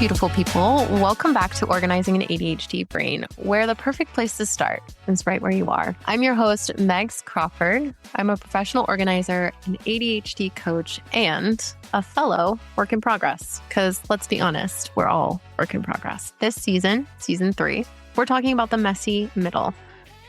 beautiful people. Welcome back to Organizing an ADHD Brain, where the perfect place to start is right where you are. I'm your host, Megs Crawford. I'm a professional organizer, an ADHD coach, and a fellow work in progress. Because let's be honest, we're all work in progress. This season, season 3, we're talking about the messy middle.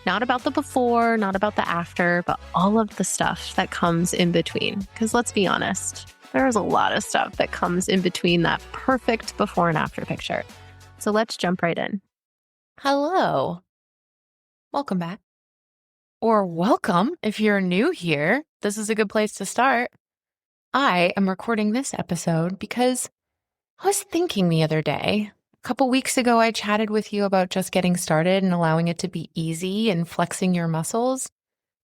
Not about the before, not about the after, but all of the stuff that comes in between. Because let's be honest, there's a lot of stuff that comes in between that perfect before and after picture. So let's jump right in. Hello. Welcome back. Or welcome if you're new here. This is a good place to start. I am recording this episode because I was thinking the other day, a couple weeks ago, I chatted with you about just getting started and allowing it to be easy and flexing your muscles.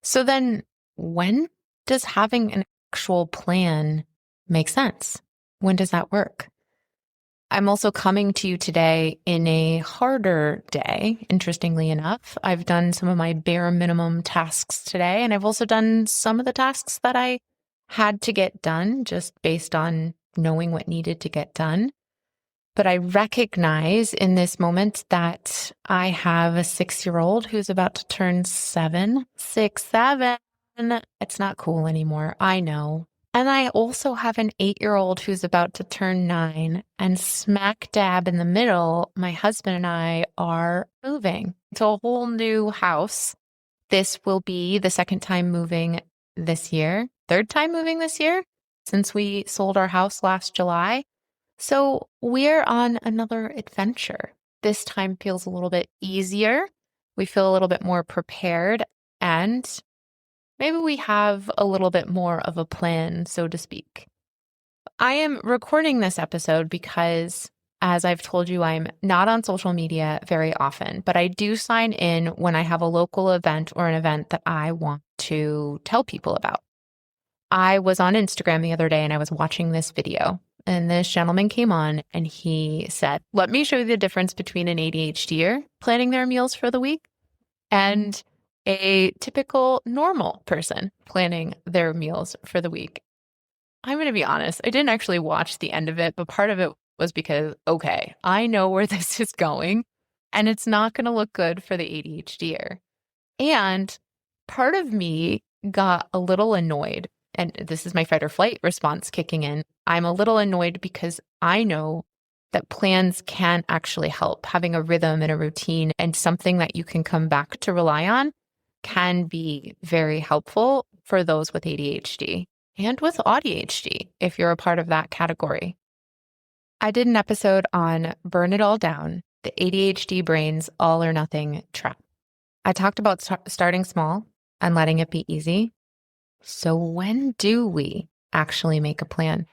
So then when does having an actual plan make sense? When does that work? I'm also coming to you today in a harder day, interestingly enough. I've done some of my bare minimum tasks today, and I've also done some of the tasks that I had to get done just based on knowing what needed to get done. But I recognize in this moment that I have a 6-year-old who's about to turn 7. 6, 7. It's not cool anymore. I know. And I also have an 8-year-old who's about to turn 9, and smack dab in the middle, my husband and I are moving to a whole new house. This will be the second time moving this year, third time moving this year since we sold our house last July. So we're on another adventure. This time feels a little bit easier. We feel a little bit more prepared, and maybe we have a little bit more of a plan, so to speak. I am recording this episode because, as I've told you, I'm not on social media very often, but I do sign in when I have a local event or an event that I want to tell people about. I was on Instagram the other day and I was watching this video, and this gentleman came on and he said, "Let me show you the difference between an ADHDer planning their meals for the week and a typical normal person planning their meals for the week." I'm going to be honest, I didn't actually watch the end of it, but part of it was because, okay, I know where this is going and it's not going to look good for the ADHDer. And part of me got a little annoyed, and this is my fight or flight response kicking in. I'm a little annoyed because I know that plans can actually help. Having a rhythm and a routine and something that you can come back to rely on can be very helpful for those with ADHD and with ADHD, if you're a part of that category. I did an episode on Burn It All Down, the ADHD Brain's all or nothing trap. I talked about starting small and letting it be easy. So when do we actually make a plan?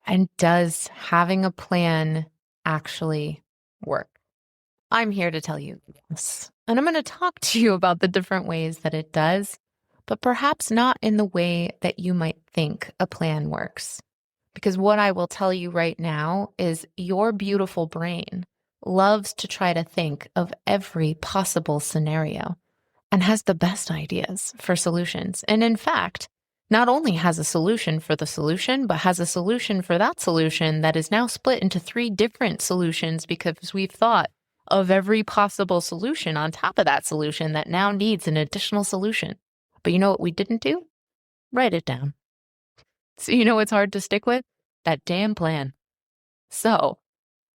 And does having a plan actually work? I'm here to tell you yes. And I'm going to talk to you about the different ways that it does, but perhaps not in the way that you might think a plan works. Because what I will tell you right now is your beautiful brain loves to try to think of every possible scenario and has the best ideas for solutions. And in fact, not only has a solution for the solution, but has a solution for that solution that is now split into 3 different solutions because we've thought of every possible solution on top of that solution that now needs an additional solution. But you know what we didn't do? Write it down. So you know what's hard to stick with? That damn plan. So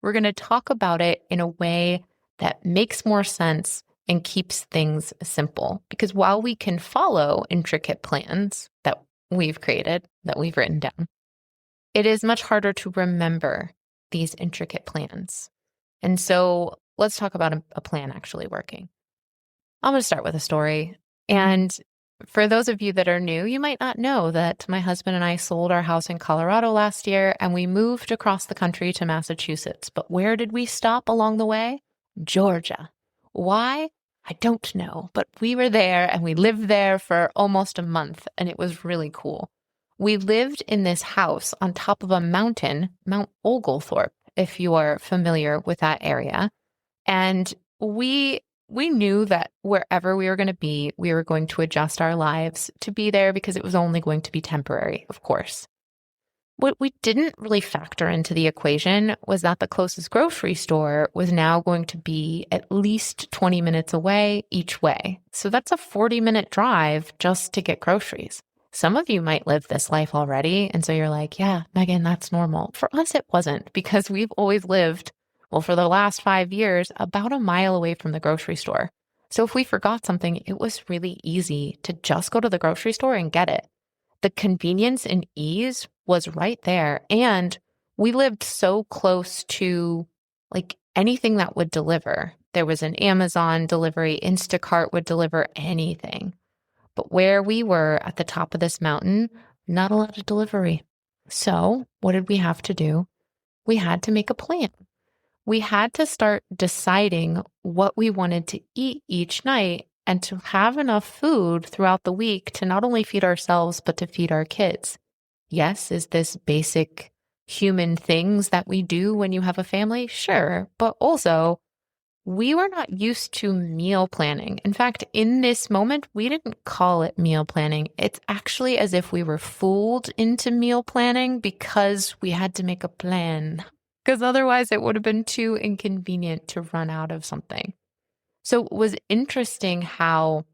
we're going to talk about it in a way that makes more sense and keeps things simple. Because while we can follow intricate plans that we've created, that we've written down, it is much harder to remember these intricate plans. And so let's talk about a plan actually working. I'm going to start with a story. And for those of you that are new, you might not know that my husband and I sold our house in Colorado last year and we moved across the country to Massachusetts. But where did we stop along the way? Georgia. Why? I don't know, but we were there and we lived there for almost a month and it was really cool. We lived in this house on top of a mountain, Mount Oglethorpe, if you are familiar with that area. And we knew that wherever we were going to be, we were going to adjust our lives to be there because it was only going to be temporary, of course. What we didn't really factor into the equation was that the closest grocery store was now going to be at least 20 minutes away each way. So that's a 40-minute drive just to get groceries. Some of you might live this life already. And so you're like, yeah, Megan, that's normal. For us, it wasn't, because we've always lived, well, for the last 5 years, about a mile away from the grocery store. So if we forgot something, it was really easy to just go to the grocery store and get it. The convenience and ease was right there. And we lived so close to like anything that would deliver. There was an Amazon delivery, Instacart would deliver anything. But where we were at the top of this mountain, not a lot of delivery. So what did we have to do? We had to make a plan. We had to start deciding what we wanted to eat each night and to have enough food throughout the week to not only feed ourselves, but to feed our kids. Yes, is this basic human things that we do when you have a family? Sure. But also, we were not used to meal planning. In fact, in this moment, we didn't call it meal planning. It's actually as if we were fooled into meal planning because we had to make a plan, because otherwise it would have been too inconvenient to run out of something. So it was interesting how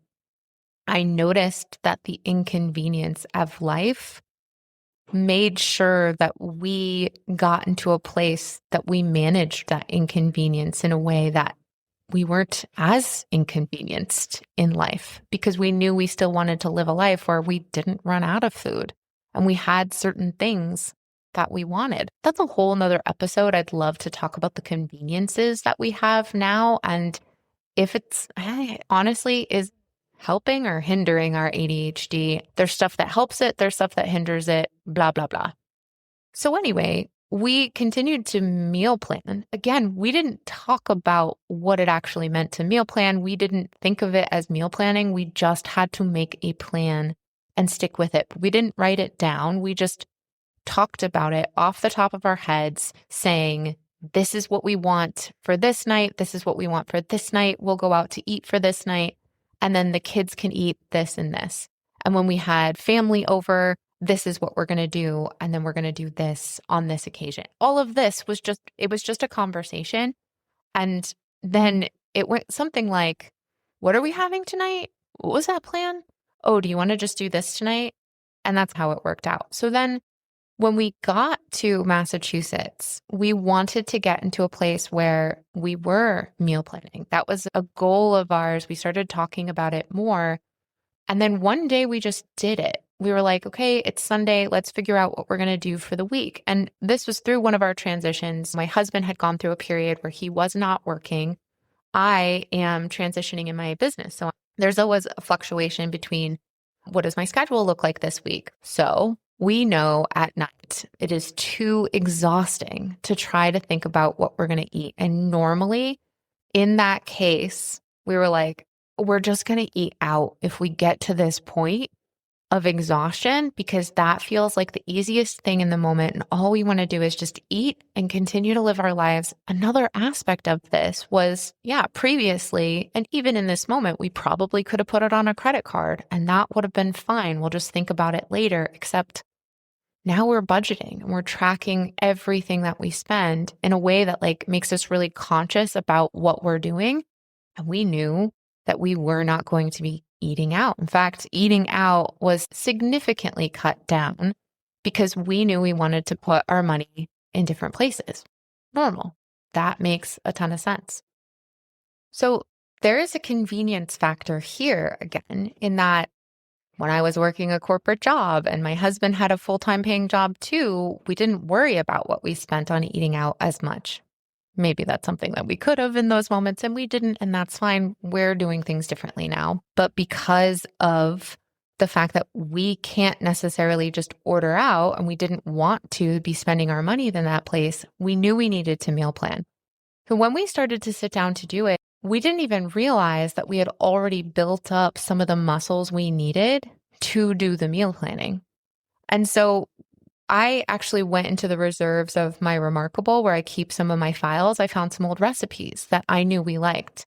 I noticed that the inconvenience of life made sure that we got into a place that we managed that inconvenience in a way that we weren't as inconvenienced in life, because we knew we still wanted to live a life where we didn't run out of food and we had certain things that we wanted. That's a whole nother episode. I'd love to talk about the conveniences that we have now, and if it's honestly is helping or hindering our ADHD. There's stuff that helps it, there's stuff that hinders it, blah, blah, blah. So anyway, we continued to meal plan. Again, we didn't talk about what it actually meant to meal plan. We didn't think of it as meal planning. We just had to make a plan and stick with it. We didn't write it down. We just talked about it off the top of our heads, saying, this is what we want for this night. This is what we want for this night. We'll go out to eat for this night. And then the kids can eat this and this. And when we had family over, this is what we're going to do. And then we're going to do this on this occasion. All of this was just a conversation. And then it went something like, what are we having tonight? What was that plan? Oh, do you want to just do this tonight? And that's how it worked out. So then when we got to Massachusetts, we wanted to get into a place where we were meal planning. That was a goal of ours. We started talking about it more. And then one day we just did it. We were like, okay, it's Sunday. Let's figure out what we're going to do for the week. And this was through one of our transitions. My husband had gone through a period where he was not working. I am transitioning in my business. So there's always a fluctuation between what does my schedule look like this week? So we know at night it is too exhausting to try to think about what we're going to eat. And normally in that case, we were like, we're just going to eat out if we get to this point of exhaustion, because that feels like the easiest thing in the moment. And all we want to do is just eat and continue to live our lives. Another aspect of this was, previously, and even in this moment, we probably could have put it on a credit card and that would have been fine. We'll just think about it later, except now we're budgeting and we're tracking everything that we spend in a way that makes us really conscious about what we're doing. And we knew that we were not going to be eating out. In fact, eating out was significantly cut down because we knew we wanted to put our money in different places. Normal. That makes a ton of sense. So there is a convenience factor here again, in that when I was working a corporate job and my husband had a full-time paying job too, we didn't worry about what we spent on eating out as much. Maybe that's something that we could have in those moments and we didn't, and that's fine. We're doing things differently now. But because of the fact that we can't necessarily just order out and we didn't want to be spending our money in that place, we knew we needed to meal plan. So when we started to sit down to do it, we didn't even realize that we had already built up some of the muscles we needed to do the meal planning. And so I actually went into the reserves of my Remarkable, where I keep some of my files. I found some old recipes that I knew we liked.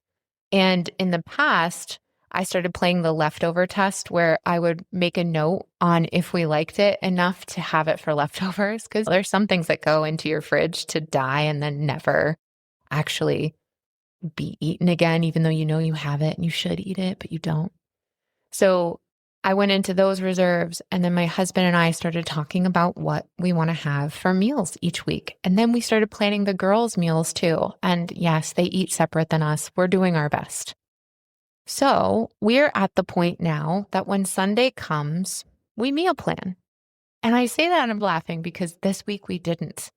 And in the past, I started playing the leftover test where I would make a note on if we liked it enough to have it for leftovers. Because there's some things that go into your fridge to die and then never actually be eaten again, even though you have it and you should eat it, but you don't. So I went into those reserves, and then my husband and I started talking about what we want to have for meals each week. And then we started planning the girls' meals too. And yes, they eat separate than us. We're doing our best. So we're at the point now that when Sunday comes, we meal plan. And I say that and I'm laughing because this week we didn't.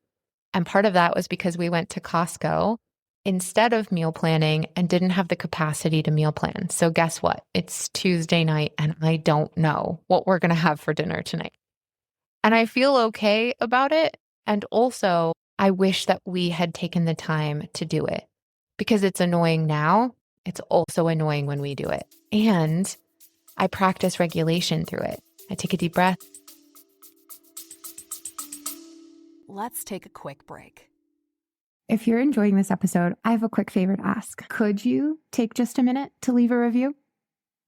And part of that was because we went to Costco instead of meal planning and didn't have the capacity to meal plan. So guess what? It's Tuesday night and I don't know what we're going to have for dinner tonight. And I feel okay about it. And also, I wish that we had taken the time to do it because it's annoying now. It's also annoying when we do it. And I practice regulation through it. I take a deep breath. Let's take a quick break. If you're enjoying this episode, I have a quick favor to ask. Could you take just a minute to leave a review?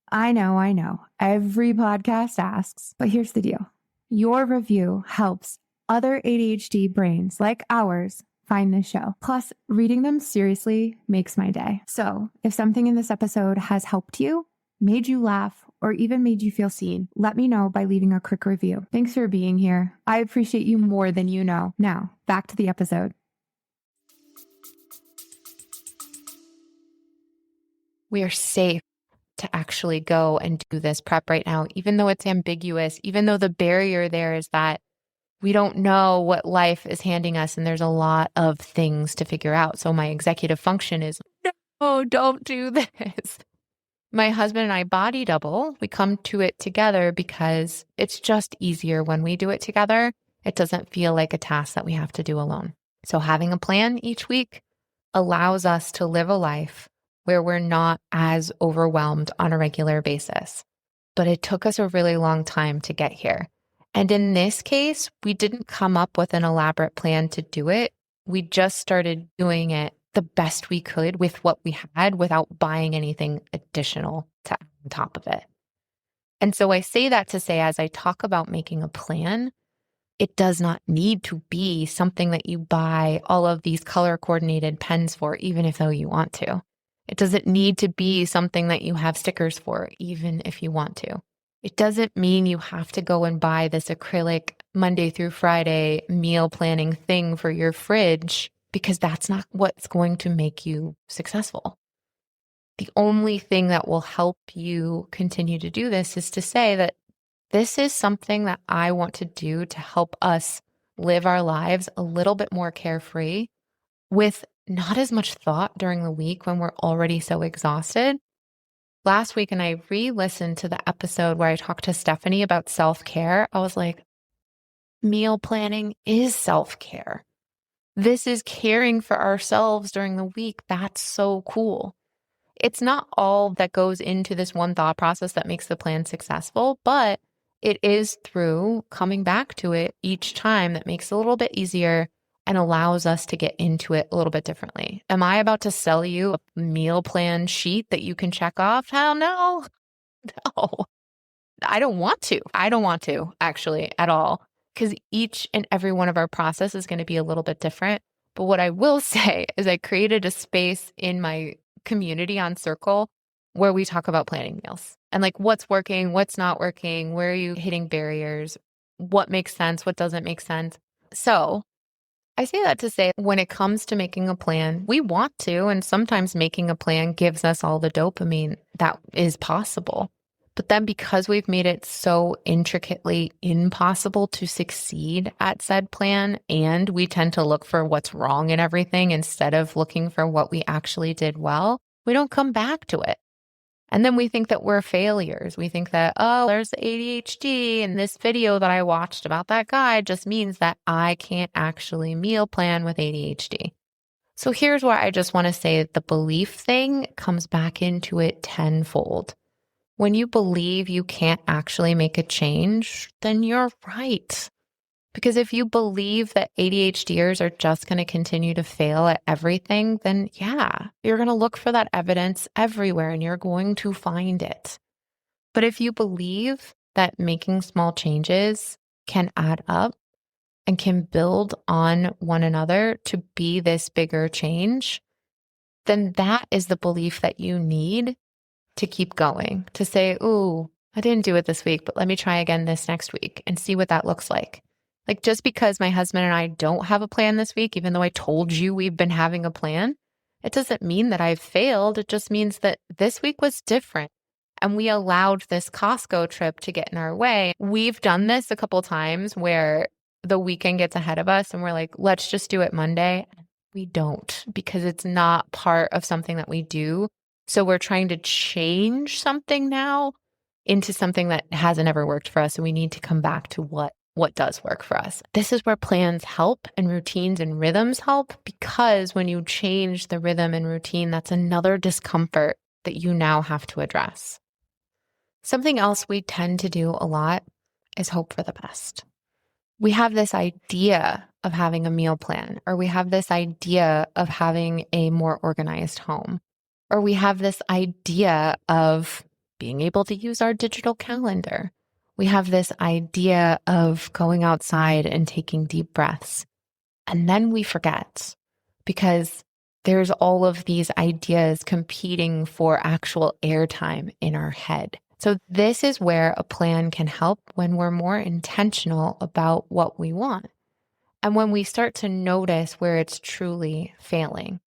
I know. Every podcast asks, but here's the deal. Your review helps other ADHD brains like ours find this show. Plus, reading them seriously makes my day. So if something in this episode has helped you, made you laugh, or even made you feel seen, let me know by leaving a quick review. Thanks for being here. I appreciate you more than you know. Now, back to the episode. We are safe to actually go and do this prep right now, even though it's ambiguous, even though the barrier there is that we don't know what life is handing us and there's a lot of things to figure out. So my executive function is, no, don't do this. My husband and I body double. We come to it together because it's just easier when we do it together. It doesn't feel like a task that we have to do alone. So having a plan each week allows us to live a life where we're not as overwhelmed on a regular basis. But it took us a really long time to get here. And in this case, we didn't come up with an elaborate plan to do it. We just started doing it the best we could with what we had without buying anything additional to add on top of it. And so I say that to say, as I talk about making a plan, it does not need to be something that you buy all of these color coordinated pens for, even if though you want to. It doesn't need to be something that you have stickers for, even if you want to. It doesn't mean you have to go and buy this acrylic Monday through Friday meal planning thing for your fridge, because that's not what's going to make you successful. The only thing that will help you continue to do this is to say that this is something that I want to do to help us live our lives a little bit more carefree with not as much thought during the week when we're already so exhausted. Last week, and I re-listened to the episode where I talked to Stephanie about self-care, I was like, meal planning is self-care. This is caring for ourselves during the week. That's so cool. It's not all that goes into this one thought process that makes the plan successful, but it is through coming back to it each time that makes it a little bit easier and allows us to get into it a little bit differently. Am I about to sell you a meal plan sheet that you can check off? Hell no. No. I don't want to. I don't want to actually at all, because each and every one of our process is going to be a little bit different. But what I will say is I created a space in my community on Circle where we talk about planning meals and like what's working, what's not working, where are you hitting barriers, what makes sense, what doesn't make sense. So I say that to say when it comes to making a plan, we want to, and sometimes making a plan gives us all the dopamine that is possible. But then because we've made it so intricately impossible to succeed at said plan, and we tend to look for what's wrong in everything instead of looking for what we actually did well, we don't come back to it. And then we think that we're failures. We think that, oh, there's ADHD, and this video that I watched about that guy just means that I can't actually meal plan with ADHD. So here's where I just want to say that the belief thing comes back into it tenfold. When you believe you can't actually make a change, then you're right. Because if you believe that ADHDers are just going to continue to fail at everything, then yeah, you're going to look for that evidence everywhere and you're going to find it. But if you believe that making small changes can add up and can build on one another to be this bigger change, then that is the belief that you need to keep going, to say, ooh, I didn't do it this week, but let me try again this next week and see what that looks like. Like just because my husband and I don't have a plan this week, even though I told you we've been having a plan, it doesn't mean that I've failed. It just means that this week was different. And we allowed this Costco trip to get in our way. We've done this a couple times where the weekend gets ahead of us and we're like, let's just do it Monday. We don't, because it's not part of something that we do. So we're trying to change something now into something that hasn't ever worked for us. And we need to come back to what does work for us. This is where plans help and routines and rhythms help, because when you change the rhythm and routine, that's another discomfort that you now have to address. Something else we tend to do a lot is hope for the best. We have this idea of having a meal plan, or we have this idea of having a more organized home, or we have this idea of being able to use our digital calendar. We have this idea of going outside and taking deep breaths. And then we forget, because there's all of these ideas competing for actual airtime in our head. So this is where a plan can help when we're more intentional about what we want, and when we start to notice where it's truly failing.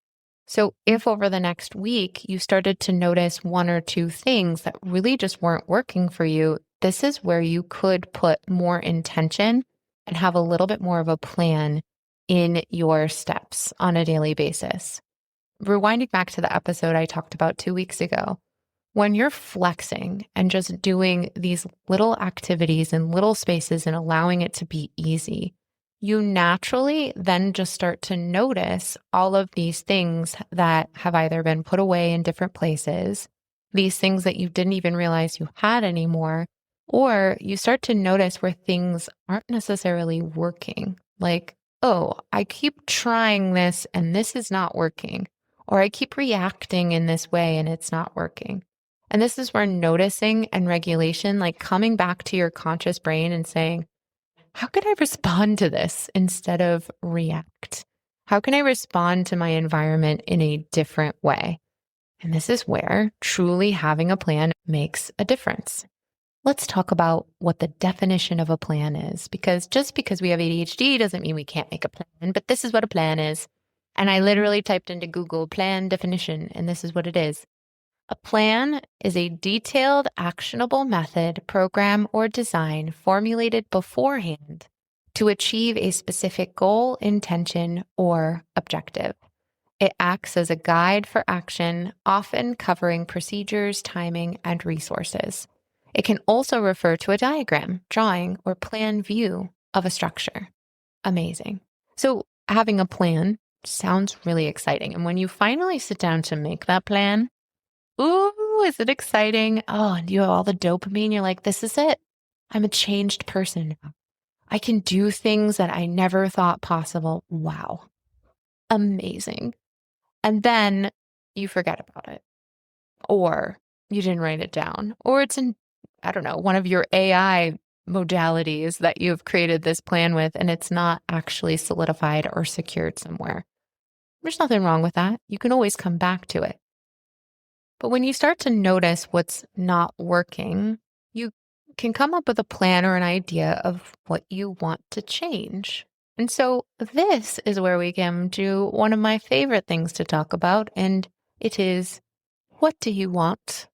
So if over the next week you started to notice one or two things that really just weren't working for you, this is where you could put more intention and have a little bit more of a plan in your steps on a daily basis. Rewinding back to the episode I talked about 2 weeks ago, when you're flexing and just doing these little activities in little spaces and allowing it to be easy, you naturally then just start to notice all of these things that have either been put away in different places, these things that you didn't even realize you had anymore, or you start to notice where things aren't necessarily working. Like, oh, I keep trying this and this is not working, or I keep reacting in this way and it's not working. And this is where noticing and regulation, like coming back to your conscious brain and saying, how can I respond to this instead of react? How can I respond to my environment in a different way? And this is where truly having a plan makes a difference. Let's talk about what the definition of a plan is, because just because we have ADHD doesn't mean we can't make a plan, but this is what a plan is. And I literally typed into Google plan definition, and this is what it is. A plan is a detailed, actionable method, program, or design formulated beforehand to achieve a specific goal, intention, or objective. It acts as a guide for action, often covering procedures, timing, and resources. It can also refer to a diagram, drawing, or plan view of a structure. Amazing. So having a plan sounds really exciting. And when you finally sit down to make that plan, ooh, is it exciting? Oh, and you have all the dopamine. You're like, this is it. I'm a changed person now. I can do things that I never thought possible. Wow. Amazing. And then you forget about it, or you didn't write it down, or it's in, I don't know, one of your AI modalities that you've created this plan with, and it's not actually solidified or secured somewhere. There's nothing wrong with that. You can always come back to it. But when you start to notice what's not working, you can come up with a plan or an idea of what you want to change. And so this is where we come to one of my favorite things to talk about, and it is, what do you want?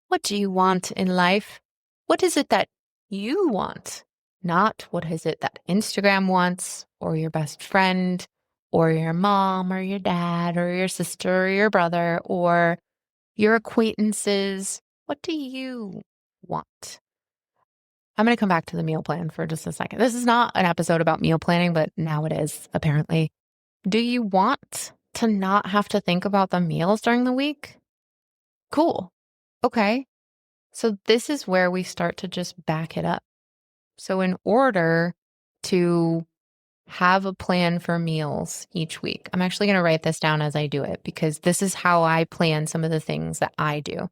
What do you want in life? What is it that you want? Not what is it that Instagram wants, or your best friend, or your mom, or your dad, or your sister, or your brother, or your acquaintances. What do you want? I'm going to come back to the meal plan for just a second. This is not an episode about meal planning, but now it is, apparently. Do you want to not have to think about the meals during the week? Cool. Okay. So this is where we start to just back it up. So in order to have a plan for meals each week. I'm actually going to write this down as I do it because this is how I plan some of the things that I do.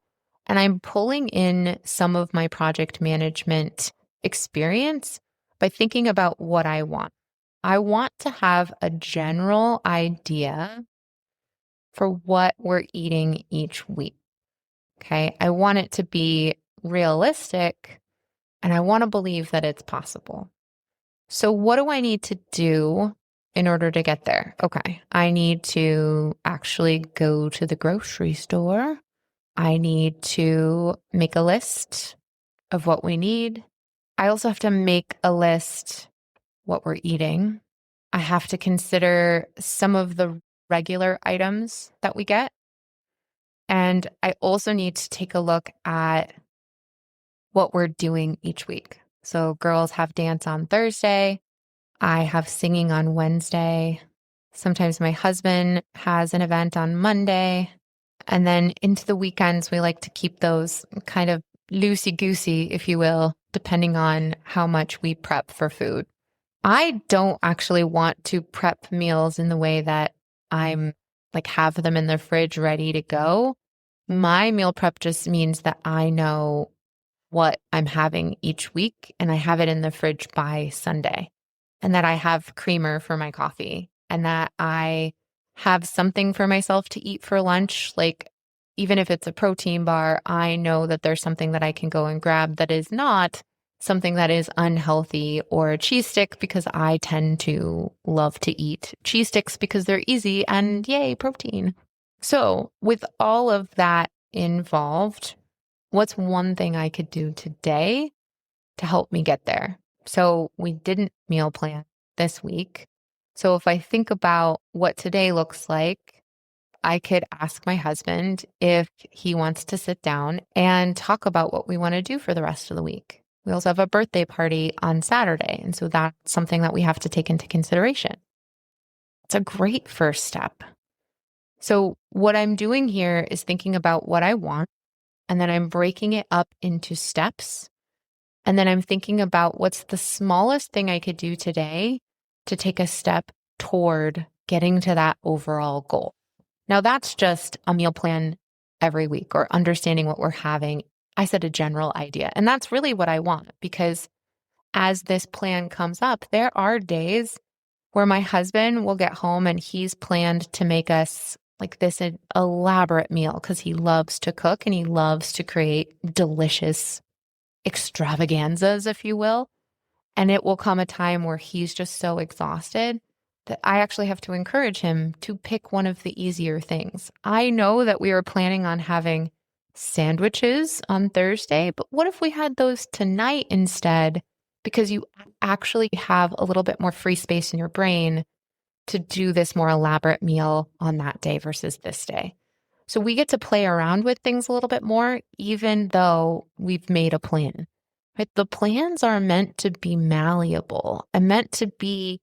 And I'm pulling in some of my project management experience by thinking about what I want. I want to have a general idea for what we're eating each week. Okay. I want it to be realistic and I want to believe that it's possible. So what do I need to do in order to get there? Okay. I need to actually go to the grocery store. I need to make a list of what we need. I also have to make a list what we're eating. I have to consider some of the regular items that we get. And I also need to take a look at what we're doing each week. So girls have dance on Thursday. I have singing on Wednesday. Sometimes my husband has an event on Monday. And then into the weekends, we like to keep those kind of loosey-goosey, if you will, depending on how much we prep for food. I don't actually want to prep meals in the way that I'm like have them in the fridge ready to go. My meal prep just means that I know what I'm having each week and I have it in the fridge by Sunday. And that I have creamer for my coffee and that I have something for myself to eat for lunch. Like even if it's a protein bar, I know that there's something that I can go and grab that is not something that is unhealthy, or a cheese stick because I tend to love to eat cheese sticks because they're easy and yay, protein. So with all of that involved, what's one thing I could do today to help me get there? So we didn't meal plan this week. So if I think about what today looks like, I could ask my husband if he wants to sit down and talk about what we want to do for the rest of the week. We also have a birthday party on Saturday. And so that's something that we have to take into consideration. It's a great first step. So what I'm doing here is thinking about what I want, and then I'm breaking it up into steps. And then I'm thinking about what's the smallest thing I could do today to take a step toward getting to that overall goal. Now, that's just a meal plan every week or understanding what we're having. I said a general idea. And that's really what I want, because as this plan comes up, there are days where my husband will get home and he's planned to make us like this elaborate meal because he loves to cook and he loves to create delicious extravaganzas, if you will. And it will come a time where he's just so exhausted that I actually have to encourage him to pick one of the easier things. I know that we were planning on having sandwiches on Thursday, but what if we had those tonight instead? Because you actually have a little bit more free space in your brain to do this more elaborate meal on that day versus this day. So we get to play around with things a little bit more, even though we've made a plan. Right? The plans are meant to be malleable and meant to be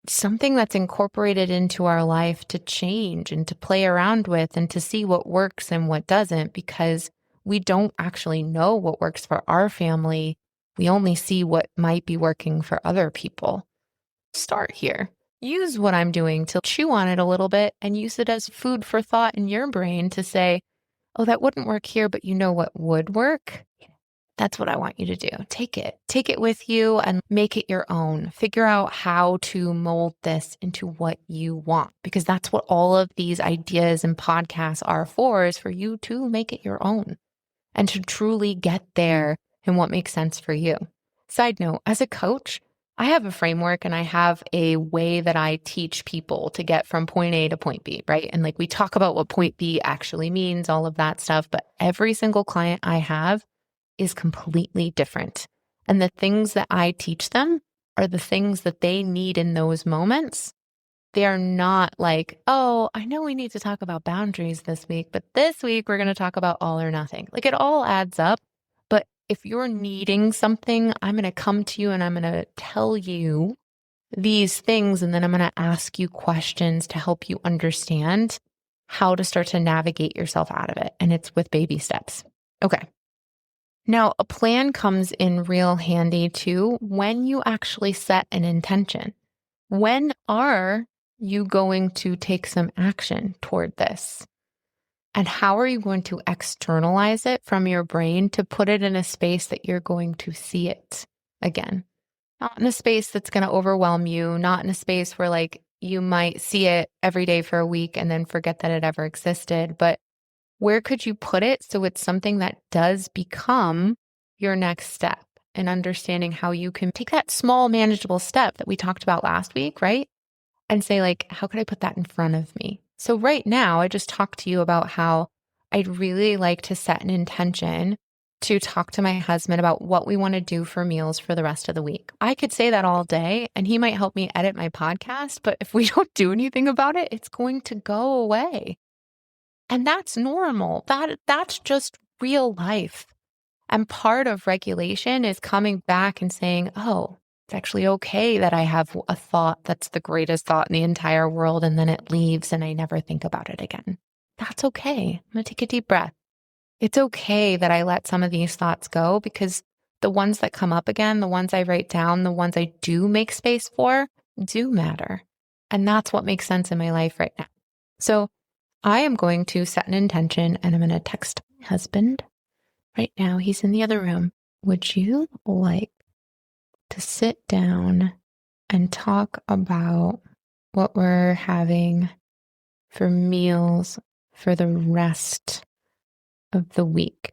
something that's incorporated into our life to change and to play around with and to see what works and what doesn't, because we don't actually know what works for our family. We only see what might be working for other people. Start here. Use what I'm doing to chew on it a little bit and use it as food for thought in your brain to say, oh, that wouldn't work here, but you know what would work? That's what I want you to do. Take it with you and make it your own. Figure out how to mold this into what you want, because that's what all of these ideas and podcasts are for, is for you to make it your own and to truly get there in what makes sense for you. Side note, as a coach, I have a framework and I have a way that I teach people to get from point A to point B, right? And like we talk about what point B actually means, all of that stuff, but every single client I have is completely different. And the things that I teach them are the things that they need in those moments. They are not like, oh, I know we need to talk about boundaries this week, but this week we're going to talk about all or nothing. Like it all adds up. But if you're needing something, I'm going to come to you and I'm going to tell you these things. And then I'm going to ask you questions to help you understand how to start to navigate yourself out of it. And it's with baby steps. Okay. Now, a plan comes in real handy too when you actually set an intention. When are you going to take some action toward this? And how are you going to externalize it from your brain to put it in a space that you're going to see it again? Not in a space that's going to overwhelm you, not in a space where like you might see it every day for a week and then forget that it ever existed, but where could you put it so it's something that does become your next step, and understanding how you can take that small manageable step that we talked about last week, right? And say like, how could I put that in front of me? So right now, I just talked to you about how I'd really like to set an intention to talk to my husband about what we want to do for meals for the rest of the week. I could say that all day and he might help me edit my podcast, but if we don't do anything about it, it's going to go away. And that's normal. That's just real life. And part of regulation is coming back and saying, oh, it's actually okay that I have a thought that's the greatest thought in the entire world, and then it leaves and I never think about it again. That's okay. I'm going to take a deep breath. It's okay that I let some of these thoughts go, because the ones that come up again, the ones I write down, the ones I do make space for, do matter. And that's what makes sense in my life right now. So I am going to set an intention and I'm going to text my husband right now. He's in the other room. Would you like to sit down and talk about what we're having for meals for the rest of the week?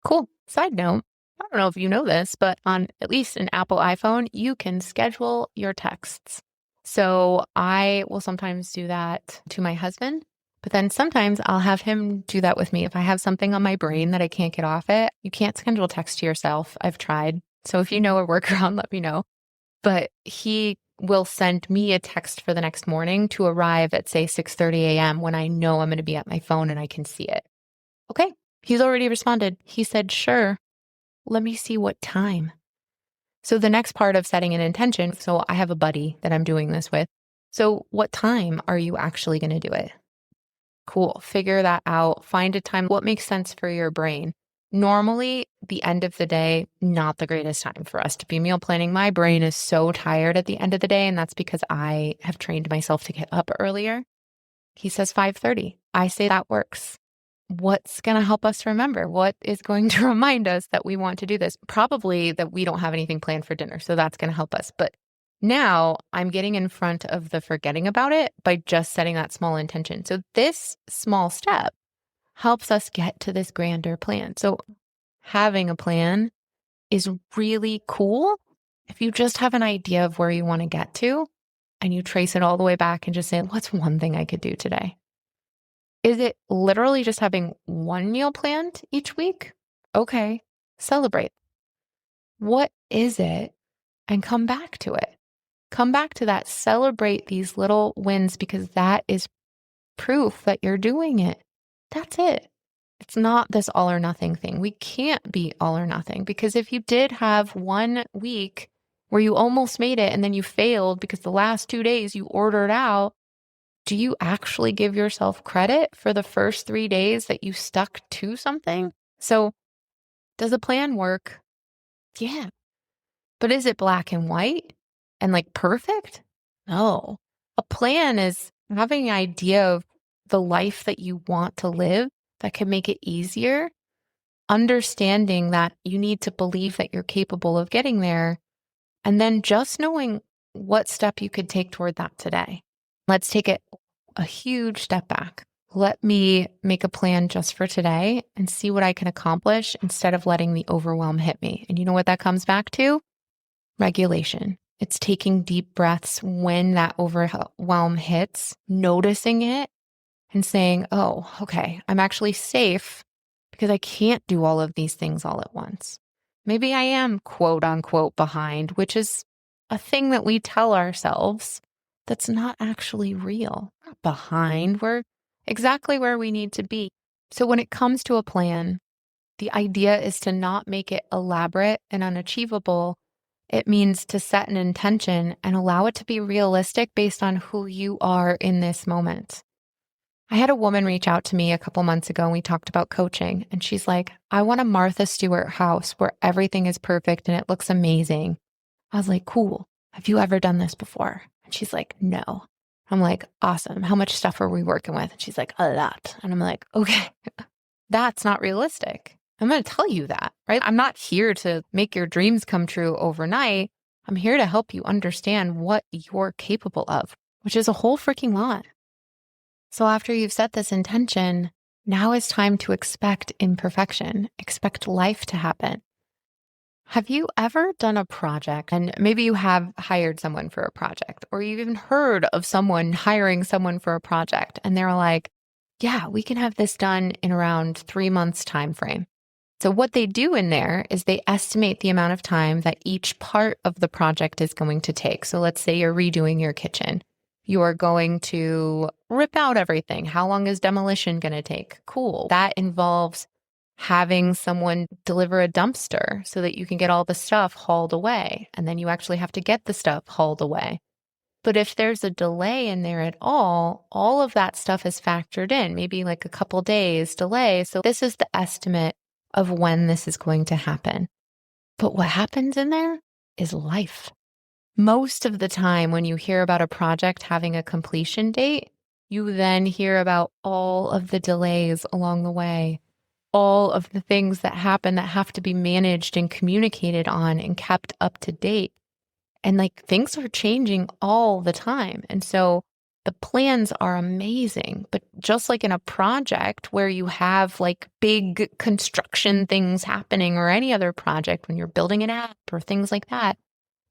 Cool. Side note, I don't know if you know this, but on at least an Apple iPhone, you can schedule your texts. So I will sometimes do that to my husband, but then sometimes I'll have him do that with me. If I have something on my brain that I can't get off it, you can't schedule text to yourself. I've tried. So if you know a workaround, let me know. But he will send me a text for the next morning to arrive at, say, 6:30 a.m. when I know I'm going to be at my phone and I can see it. Okay, he's already responded. He said, sure, let me see what time. So the next part of setting an intention, so I have a buddy that I'm doing this with. So what time are you actually going to do it? Cool. Figure that out. Find a time. What makes sense for your brain? Normally, the end of the day, not the greatest time for us to be meal planning. My brain is so tired at the end of the day, and that's because I have trained myself to get up earlier. He says 5:30. I say that works. What's going to help us remember? What is going to remind us that we want to do this? Probably that we don't have anything planned for dinner, so that's going to help us. But now I'm getting in front of the forgetting about it by just setting that small intention. So this small step helps us get to this grander plan. So having a plan is really cool if you just have an idea of where you want to get to and you trace it all the way back and just say, what's one thing I could do today? Is it literally just having one meal planned each week? Okay, celebrate. What is it? And come back to it. Come back to that. Celebrate these little wins, because that is proof that you're doing it. That's it. It's not this all or nothing thing. We can't be all or nothing, because if you did have 1 week where you almost made it and then you failed because the last 2 days you ordered out, do you actually give yourself credit for the first 3 days that you stuck to something? So does a plan work? Yeah. But is it black and white and like perfect? No. A plan is having an idea of the life that you want to live that can make it easier, understanding that you need to believe that you're capable of getting there, and then just knowing what step you could take toward that today. Let's take it a huge step back. Let me make a plan just for today and see what I can accomplish instead of letting the overwhelm hit me. And you know what that comes back to? Regulation. It's taking deep breaths when that overwhelm hits, noticing it and saying, oh, okay, I'm actually safe because I can't do all of these things all at once. Maybe I am quote unquote behind, which is a thing that we tell ourselves that's not actually real. We're not behind. We're exactly where we need to be. So when it comes to a plan, the idea is to not make it elaborate and unachievable. It means to set an intention and allow it to be realistic based on who you are in this moment. I had a woman reach out to me a couple months ago and we talked about coaching. And she's like, I want a Martha Stewart house where everything is perfect and it looks amazing. I was like, cool. Have you ever done this before? And she's like, no. I'm like, awesome. How much stuff are we working with? And she's like, a lot. And I'm like, okay, that's not realistic. I'm going to tell you that, right? I'm not here to make your dreams come true overnight. I'm here to help you understand what you're capable of, which is a whole freaking lot. So after you've set this intention, now is time to expect imperfection, expect life to happen. Have you ever done a project and maybe you have hired someone for a project, or you've even heard of someone hiring someone for a project and they're like, yeah, we can have this done in around 3 months time frame. So what they do in there is they estimate the amount of time that each part of the project is going to take. So let's say you're redoing your kitchen. You are going to rip out everything. How long is demolition going to take? Cool. That involves having someone deliver a dumpster so that you can get all the stuff hauled away. And then you actually have to get the stuff hauled away. But if there's a delay in there at all of that stuff is factored in, maybe like a couple days delay. So this is the estimate of when this is going to happen. But what happens in there is life. Most of the time when you hear about a project having a completion date, you then hear about all of the delays along the way, all of the things that happen that have to be managed and communicated on and kept up to date. And like things are changing all the time. And so the plans are amazing, but just like in a project where you have like big construction things happening or any other project when you're building an app or things like that,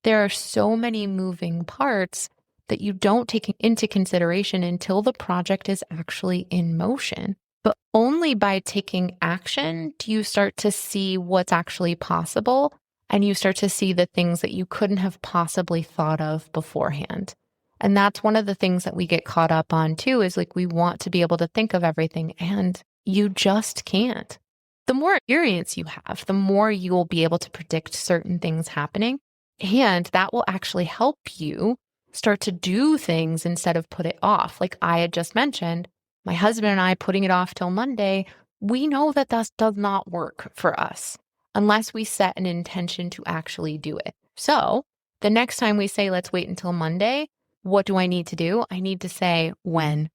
there are so many moving parts that you don't take into consideration until the project is actually in motion. But only by taking action do you start to see what's actually possible, and you start to see the things that you couldn't have possibly thought of beforehand. And that's one of the things that we get caught up on too, is like we want to be able to think of everything and you just can't. The more experience you have, the more you will be able to predict certain things happening. And that will actually help you start to do things instead of put it off. Like I had just mentioned, my husband and I putting it off till Monday, we know that that does not work for us unless we set an intention to actually do it. So the next time we say, let's wait until Monday, what do I need to do? I need to say when.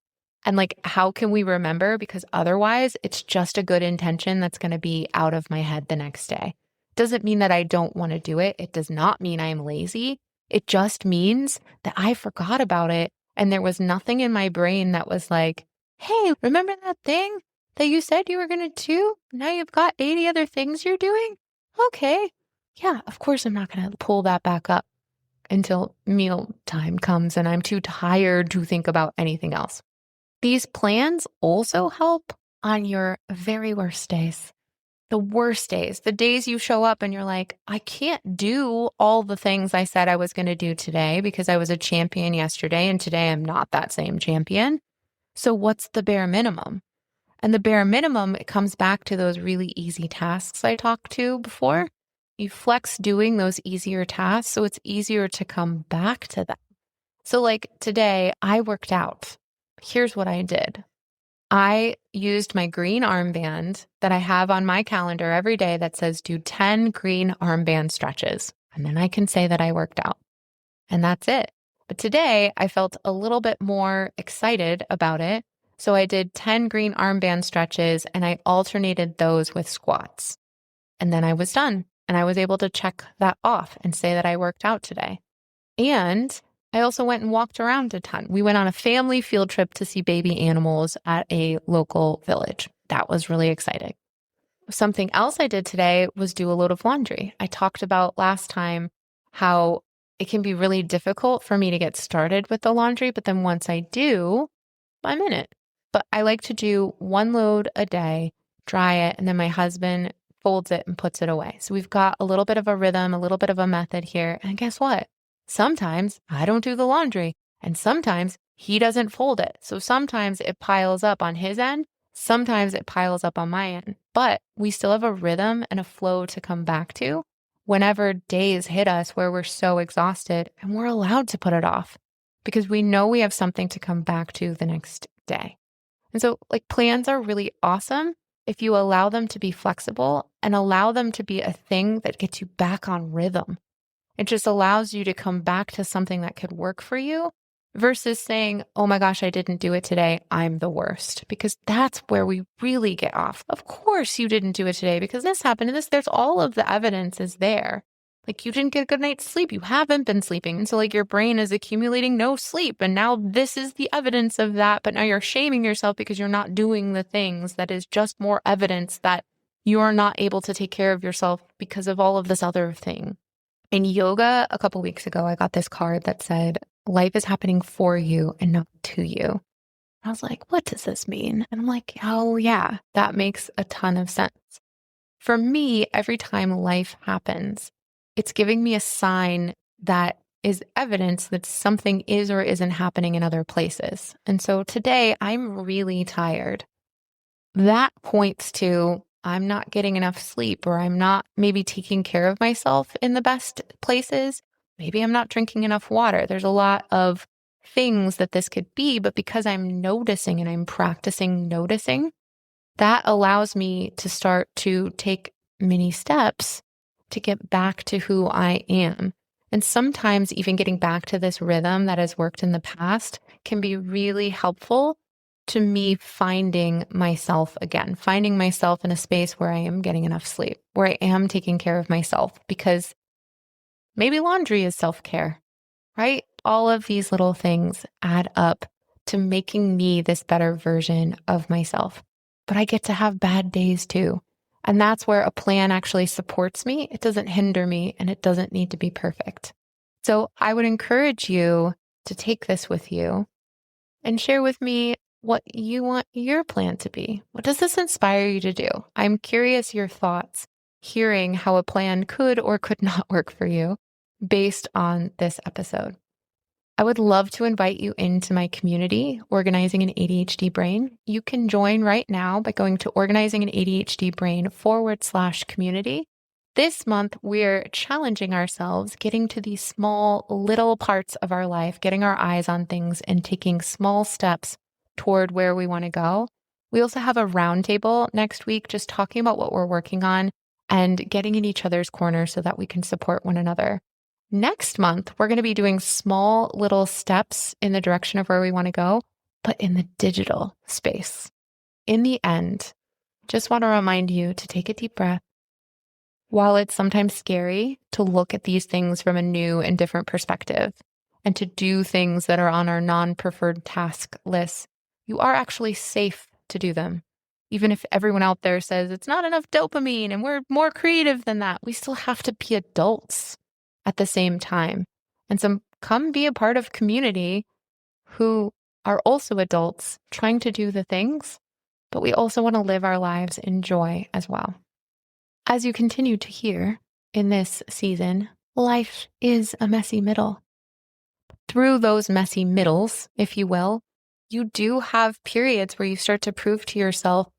And like, how can we remember? Because otherwise it's just a good intention that's going to be out of my head the next day. Doesn't mean that I don't want to do it. It does not mean I'm lazy. It just means that I forgot about it. And there was nothing in my brain that was like, hey, remember that thing that you said you were going to do? Now you've got 80 other things you're doing? Okay. Yeah, of course I'm not going to pull that back up until meal time comes and I'm too tired to think about anything else. These plans also help on your very worst days. The worst days, the days you show up and you're like, I can't do all the things I said I was going to do today because I was a champion yesterday and today I'm not that same champion. So what's the bare minimum? And the bare minimum, it comes back to those really easy tasks I talked to before. You flex doing those easier tasks so it's easier to come back to them. So like today, I worked out. Here's what I did. I used my green armband that I have on my calendar every day that says do 10 green armband stretches. And then I can say that I worked out. And that's it. But today I felt a little bit more excited about it. So I did 10 green armband stretches and I alternated those with squats. And then I was done. And I was able to check that off and say that I worked out today. And I also went and walked around a ton. We went on a family field trip to see baby animals at a local village. That was really exciting. Something else I did today was do a load of laundry. I talked about last time how it can be really difficult for me to get started with the laundry, but then once I do, I'm in it. But I like to do one load a day, dry it, and then my husband folds it and puts it away. So we've got a little bit of a rhythm, a little bit of a method here. And guess what? Sometimes I don't do the laundry and sometimes he doesn't fold it. So sometimes it piles up on his end. Sometimes it piles up on my end, but we still have a rhythm and a flow to come back to whenever days hit us where we're so exhausted, and we're allowed to put it off because we know we have something to come back to the next day. And so plans are really awesome if you allow them to be flexible and allow them to be a thing that gets you back on rhythm. It just allows you to come back to something that could work for you versus saying, oh my gosh, I didn't do it today, I'm the worst. Because that's where we really get off. Of course you didn't do it today because this happened and this, there's all of the evidence is there. You didn't get a good night's sleep. You haven't been sleeping. And so your brain is accumulating no sleep. And now this is the evidence of that. But now you're shaming yourself because you're not doing the things that is just more evidence that you're not able to take care of yourself because of all of this other thing. In yoga, a couple weeks ago, I got this card that said, life is happening for you and not to you. I was like, what does this mean? And I'm like, oh yeah, that makes a ton of sense. For me, every time life happens, it's giving me a sign that is evidence that something is or isn't happening in other places. And so today I'm really tired. That points to I'm not getting enough sleep, or I'm not maybe taking care of myself in the best places. Maybe I'm not drinking enough water. There's a lot of things that this could be, but because I'm noticing and I'm practicing noticing, that allows me to start to take mini steps to get back to who I am. And sometimes even getting back to this rhythm that has worked in the past can be really helpful to me finding myself again, finding myself in a space where I am getting enough sleep, where I am taking care of myself, because maybe laundry is self-care, right? All of these little things add up to making me this better version of myself. But I get to have bad days too. And that's where a plan actually supports me. It doesn't hinder me, and it doesn't need to be perfect. So I would encourage you to take this with you and share with me what you want your plan to be. What does this inspire you to do? I'm curious your thoughts, hearing how a plan could or could not work for you based on this episode. I would love to invite you into my community, Organizing an ADHD Brain. You can join right now by going to organizinganadhdbrain.com/community. This month, we're challenging ourselves, getting to these small little parts of our life, getting our eyes on things and taking small steps toward where we want to go. We also have a roundtable next week, just talking about what we're working on and getting in each other's corner so that we can support one another. Next month, we're going to be doing small little steps in the direction of where we want to go, but in the digital space. In the end, just want to remind you to take a deep breath. While it's sometimes scary to look at these things from a new and different perspective and to do things that are on our non-preferred task list, you are actually safe to do them. Even if everyone out there says it's not enough dopamine and we're more creative than that, we still have to be adults at the same time. And so come be a part of community who are also adults trying to do the things, but we also want to live our lives in joy as well. As you continue to hear in this season, life is a messy middle. Through those messy middles, if you will, you do have periods where you start to prove to yourself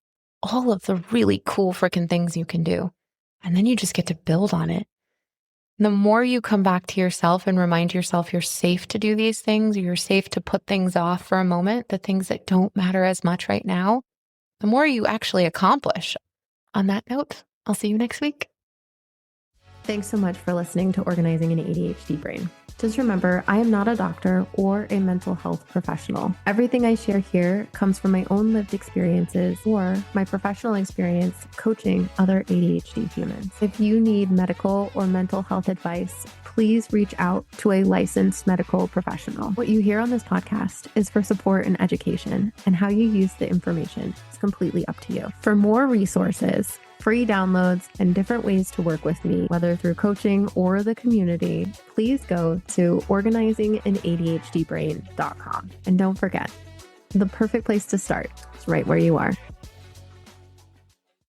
all of the really cool freaking things you can do. And then you just get to build on it. The more you come back to yourself and remind yourself you're safe to do these things, you're safe to put things off for a moment, the things that don't matter as much right now, the more you actually accomplish. On that note, I'll see you next week. Thanks so much for listening to Organizing an ADHD Brain. Just remember, I am not a doctor or a mental health professional. Everything I share here comes from my own lived experiences or my professional experience coaching other ADHD humans. If you need medical or mental health advice, please reach out to a licensed medical professional. What you hear on this podcast is for support and education, and how you use the information is completely up to you. For more resources, free downloads, and different ways to work with me, whether through coaching or the community, please go to organizinganadhdbrain.com. And don't forget, the perfect place to start is right where you are.